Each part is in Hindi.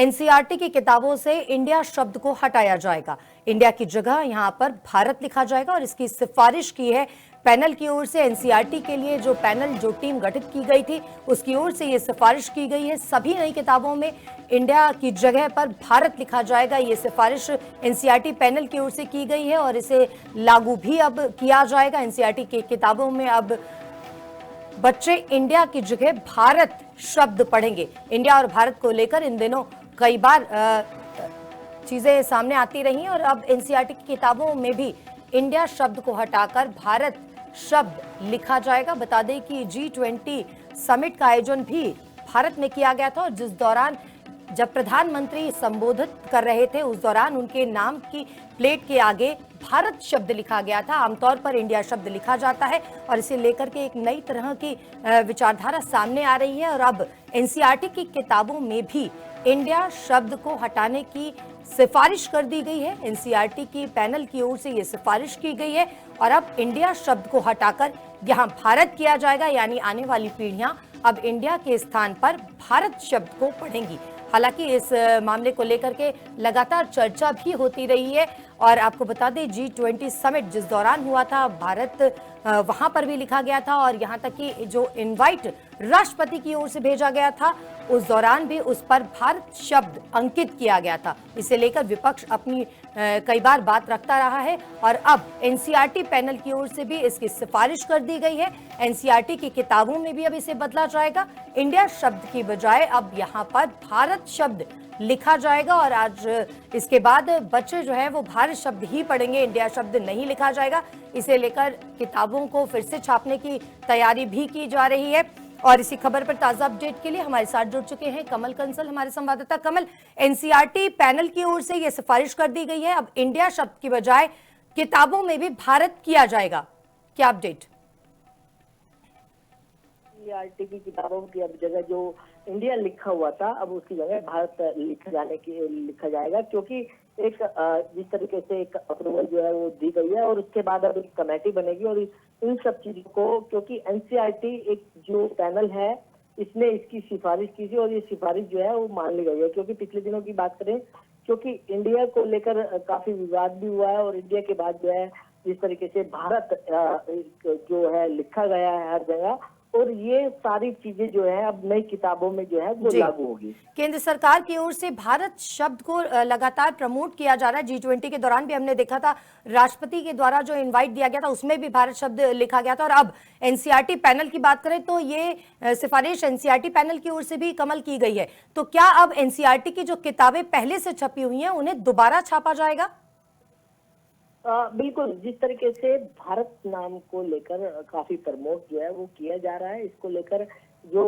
एनसीईआरटी की किताबों से इंडिया शब्द को हटाया जाएगा। इंडिया की जगह यहां पर भारत लिखा जाएगा और इसकी सिफारिश की है पैनल की ओर से। एनसीईआरटी के लिए जो पैनल, जो टीम गठित की गई थी, उसकी ओर से ये सिफारिश की गई है। सभी नई किताबों में इंडिया की जगह पर भारत लिखा जाएगा। ये सिफारिश एनसीईआरटी पैनल की ओर से की गई है और इसे लागू भी अब किया जाएगा। एनसीईआरटी की किताबों में अब बच्चे इंडिया की जगह भारत शब्द पढ़ेंगे। इंडिया और भारत को लेकर इन दिनों कई बार चीजें सामने आती रही और अब एनसीईआरटी की किताबों में भी इंडिया शब्द को हटाकर भारत शब्द लिखा जाएगा। बता दें कि G20 समिट का आयोजन भी भारत में किया गया था और जिस दौरान जब प्रधानमंत्री संबोधित कर रहे थे उस दौरान उनके नाम की प्लेट के आगे भारत शब्द लिखा गया था। आमतौर पर इंडिया शब्द लिखा जाता है और इसे लेकर के एक नई तरह की विचारधारा सामने आ रही है और अब एनसीईआरटी की किताबों में भी इंडिया शब्द को हटाने की सिफारिश कर दी गई है। एनसीईआरटी की पैनल की ओर से यह सिफारिश की गई है और अब इंडिया शब्द को हटाकर यहां भारत किया जाएगा, यानी आने वाली पीढ़ियां अब इंडिया के स्थान पर भारत शब्द को पढ़ेंगी। हालांकि इस मामले को लेकर के लगातार चर्चा भी होती रही है और आपको बता दें G20 समिट जिस दौरान हुआ था, भारत वहां पर भी लिखा गया था और यहां तक कि जो इनवाइट राष्ट्रपति की ओर से भेजा गया था उस दौरान भी उस पर भारत शब्द अंकित किया गया था। इसे लेकर विपक्ष अपनी कई बार बात रखता रहा है और अब एनसीईआरटी पैनल की ओर से भी इसकी सिफारिश कर दी गई है। एनसीईआरटी की किताबों में भी अब इसे बदला जाएगा। इंडिया शब्द की बजाय अब यहाँ पर भारत शब्द लिखा जाएगा और आज इसके बाद बच्चे जो है वो भारत शब्द ही पढ़ेंगे, इंडिया शब्द नहीं लिखा जाएगा। इसे लेकर किताबों को फिर से छापने की तैयारी भी की जा रही है और इसी खबर पर ताजा अपडेट के लिए हमारे साथ जुड़ चुके हैं कमल कंसल, हमारे संवाददाता। कमल, एनसीईआरटी पैनल की ओर से यह सिफारिश कर दी गई है, अब इंडिया शब्द की बजाय किताबों में भी भारत किया जाएगा, क्या अपडेट? एनसीईआरटी की किताबों की अब जगह जो इंडिया लिखा हुआ था अब उसकी जगह भारत लिखा जाएगा, क्योंकि एक जिस तरीके से एक अप्रूवल जो है वो दी गई है और उसके बाद अब एक कमेटी बनेगी और इन सब चीजों को, क्योंकि एनसीईआरटी एक जो पैनल है इसने इसकी सिफारिश की थी और ये सिफारिश जो है वो मान ली गई है। क्योंकि पिछले दिनों की बात करें, क्योंकि इंडिया को लेकर काफी विवाद भी हुआ है और इंडिया के बाद जो है जिस तरीके से भारत जो है लिखा गया है हर जगह, और ये सारी चीजें जो है अब नई किताबों में जो है वो लागू होगी। केंद्र सरकार की ओर से भारत शब्द को लगातार प्रमोट किया जा रहा है। G20 के दौरान भी हमने देखा था, राष्ट्रपति के द्वारा जो इनवाइट दिया गया था उसमें भी भारत शब्द लिखा गया था और अब एनसीईआरटी पैनल की बात करें तो ये सिफारिश एनसीईआरटी पैनल की ओर से भी कमल की गई है। तो क्या अब एनसीईआरटी की जो किताबें पहले से छपी हुई हैं उन्हें दोबारा छापा जाएगा? बिल्कुल, जिस तरीके से भारत नाम को लेकर काफी प्रमोट जो है वो किया जा रहा है, इसको लेकर जो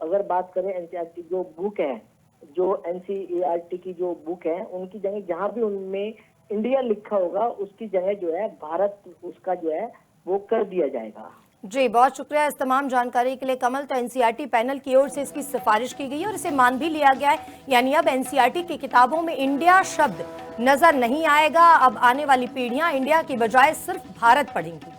अगर बात करें एनसीईआरटी जो बुक है, जो एनसीईआरटी की जो बुक है उनकी जगह जहां भी उनमें इंडिया लिखा होगा उसकी जगह जो है भारत उसका जो है वो कर दिया जाएगा। जी, बहुत शुक्रिया इस तमाम जानकारी के लिए कमल। तो एनसीईआरटी पैनल की ओर से इसकी सिफारिश की गई है और इसे मान भी लिया गया है, यानी अब एनसीईआरटी की किताबों में इंडिया शब्द नजर नहीं आएगा। अब आने वाली पीढ़ियां इंडिया की बजाय सिर्फ भारत पढ़ेंगी।